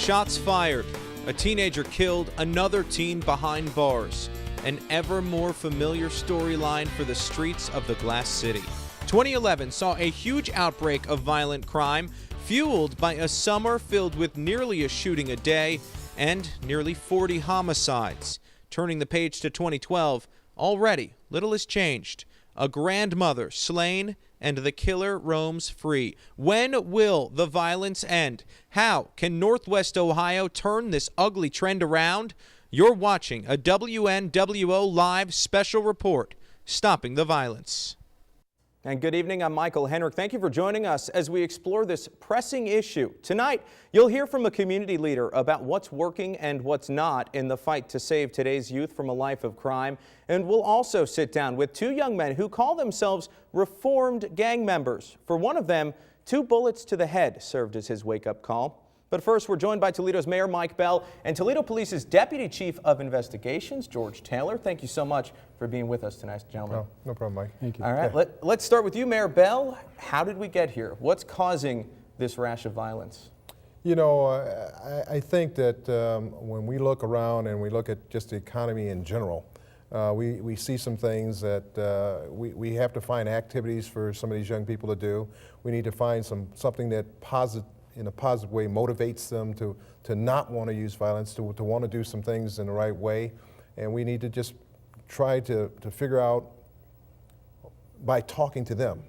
Shots fired. A teenager killed, another teen behind bars. An ever more familiar storyline for the streets of the Glass City. 2011 saw a huge outbreak of violent crime, fueled by a summer filled with nearly a shooting a day and nearly 40 homicides. Turning the page to 2012, already little has changed. A grandmother slain and the killer roams free. When will the violence end? How can Northwest Ohio turn this ugly trend around? You're watching a WNWO Live special report, Stopping the Violence. And good evening, I'm Michael Henrik. Thank you for joining us as we explore this pressing issue. Tonight, you'll hear from a community leader about what's working and what's not in the fight to save today's youth from a life of crime. And we'll also sit down with two young men who call themselves reformed gang members. For one of them, 2 bullets to the head served as his wake-up call. But first, we're joined by Toledo's Mayor Mike Bell and Toledo Police's Deputy Chief of Investigations, George Taylor. Thank you so much for being with us tonight, gentlemen. No problem, Mike. Thank you. All right, let's start with you, Mayor Bell. How did we get here? What's causing this rash of violence? You know, I think that when we look around and we look at just the economy in general, we see some things that we have to find activities for some of these young people to do. We need to find something that in a positive way motivates them to not want to use violence, to want to do some things in the right way. And we need to just try to figure out, by talking to them,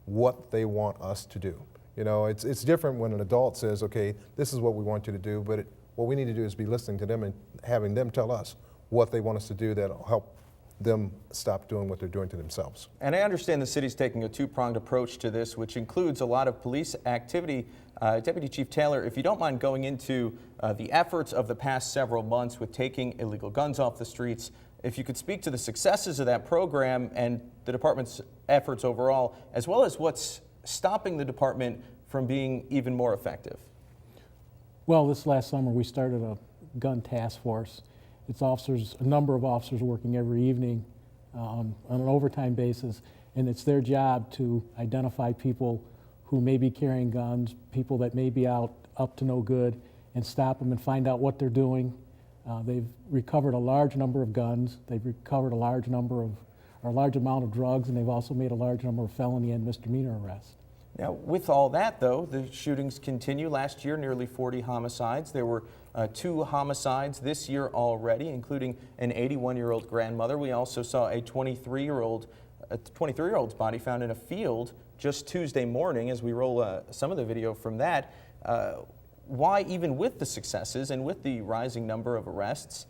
what they want us to do. You know, it's different when an adult says, okay, this is what we want you to do, but what we need to do is be listening to them and having them tell us what they want us to do that'll help them stop doing what they're doing to themselves. And I understand the city's taking a two-pronged approach to this, which includes a lot of police activity. Deputy Chief Taylor, if you don't mind going into the efforts of the past several months with taking illegal guns off the streets, if you could speak to the successes of that program and the department's efforts overall, as well as what's stopping the department from being even more effective. Well, this last summer we started a gun task force. It's officers, a number of officers working every evening on an overtime basis, and it's their job to identify people who may be carrying guns, people that may be out up to no good, and stop them and find out what they're doing. They've recovered a large number of guns. They've recovered a large amount of drugs, and they've also made a large number of felony and misdemeanor arrests. Now, with all that, though, the shootings continue. Last year, nearly 40 homicides. There were 2 homicides this year already, including an 81-year-old grandmother. We also saw a 23-year-old's body found in a field just Tuesday morning. As we roll some of the video from that, why, even with the successes and with the rising number of arrests,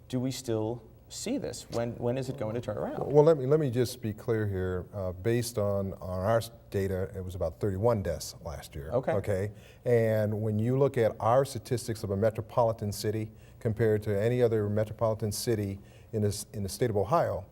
do we still see this? When is it going to turn around? Well, let me just be clear here. Based on our data, it was about 31 deaths last year. Okay. And when you look at our statistics of a metropolitan city compared to any other metropolitan city in the state of Ohio,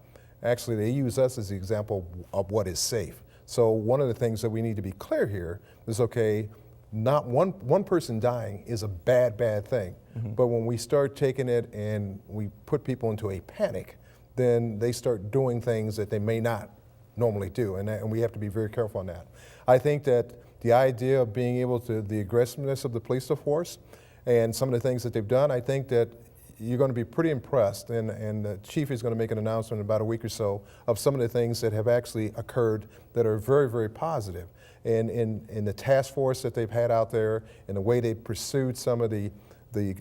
actually they use us as the example of what is safe. So one of the things that we need to be clear here is, okay, not one person dying is a bad thing. Mm-hmm. But when we start taking it and we put people into a panic, then they start doing things that they may not normally do, and we have to be very careful on that. I think that the idea of being able to, the aggressiveness of the police force and some of the things that they've done, I think that you're going to be pretty impressed, and the chief is going to make an announcement in about a week or so of some of the things that have actually occurred that are very positive. And in the task force that they've had out there, and the way they pursued some of the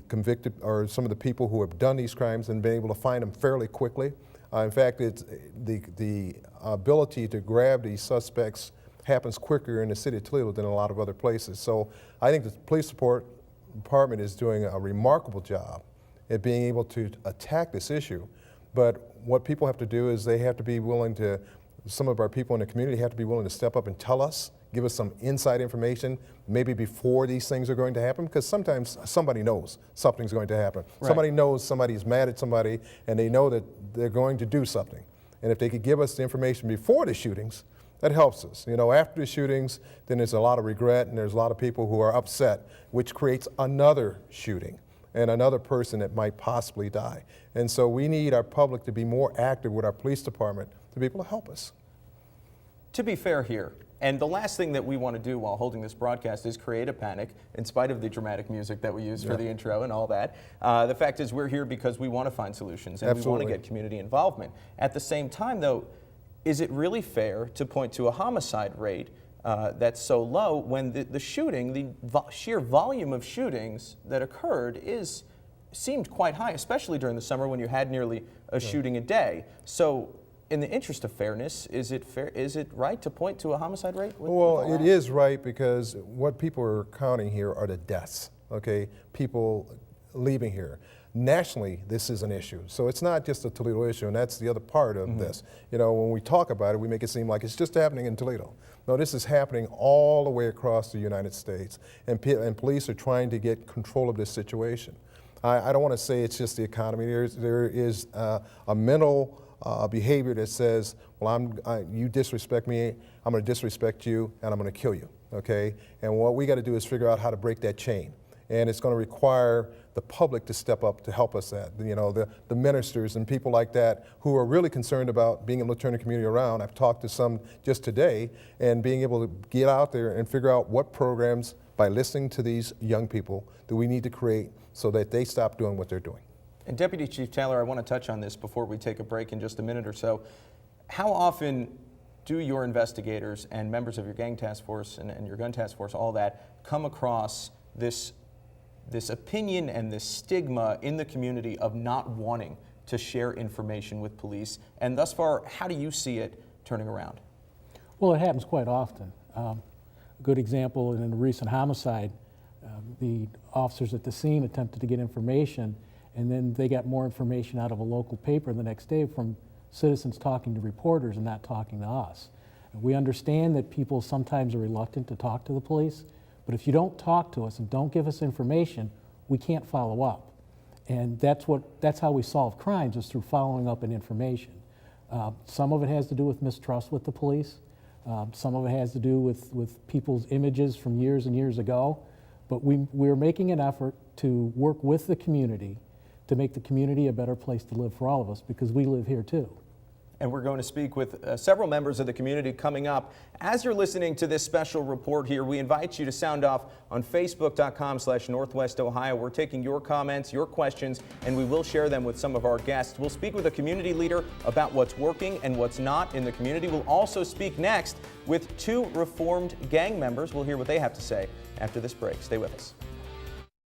convicted, or some of the people who have done these crimes, and been able to find them fairly quickly. In fact, it's the ability to grab these suspects happens quicker in the city of Toledo than a lot of other places. So I think the police department is doing a remarkable job at being able to attack this issue. But what people have to do is they have to be willing to, some of our people in the community have to be willing to step up and tell us, give us some inside information, maybe before these things are going to happen, because sometimes somebody knows something's going to happen. Right. Somebody knows somebody's mad at somebody, and they know that they're going to do something. And if they could give us the information before the shootings, that helps us. You know, after the shootings, then there's a lot of regret, and there's a lot of people who are upset, which creates another shooting and another person that might possibly die. And so we need our public to be more active with our police department to be able to help us. To be fair here, And the last thing that we want to do while holding this broadcast is create a panic, in spite of the dramatic music that we use for the intro and all that. The fact is we're here because we want to find solutions and we want to get community involvement. At the same time, though, is it really fair to point to a homicide rate that's so low when the shooting, the sheer volume of shootings that occurred seemed quite high, especially during the summer when you had nearly a shooting a day? So in the interest of fairness, is it right to point to a homicide rate? Well, it is right, because what people are counting here are the deaths, okay? People leaving here. Nationally, this is an issue. So it's not just a Toledo issue, and that's the other part of this. You know, when we talk about it, we make it seem like it's just happening in Toledo. No, this is happening all the way across the United States, and police are trying to get control of this situation. I don't want to say it's just the economy. There is a mental behavior that says, well, you disrespect me, I'm going to disrespect you, and I'm going to kill you, okay? And what we got to do is figure out how to break that chain. And it's going to require the public to step up to help us that. You know, the ministers and people like that who are really concerned about being able to turn the community around. I've talked to some just today, and being able to get out there and figure out what programs, by listening to these young people, do we need to create so that they stop doing what they're doing. And Deputy Chief Taylor, I want to touch on this before we take a break in just a minute or so. How often do your investigators and members of your gang task force and your gun task force, all that, come across this opinion and this stigma in the community of not wanting to share information with police? And thus far, how do you see it turning around? Well, it happens quite often. A good example, in a recent homicide, the officers at the scene attempted to get information, and then they got more information out of a local paper the next day from citizens talking to reporters and not talking to us. And we understand that people sometimes are reluctant to talk to the police, but if you don't talk to us and don't give us information, we can't follow up. And that's how we solve crimes, is through following up and information. Some of it has to do with mistrust with the police. Some of it has to do with people's images from years and years ago. But we're making an effort to work with the community to make the community a better place to live for all of us, because we live here too. And we're going to speak with several members of the community coming up. As you're listening to this special report here, we invite you to sound off on Facebook.com/Northwest Ohio. We're taking your comments, your questions, and we will share them with some of our guests. We'll speak with a community leader about what's working and what's not in the community. We'll also speak next with 2 reformed gang members. We'll hear what they have to say after this break. Stay with us.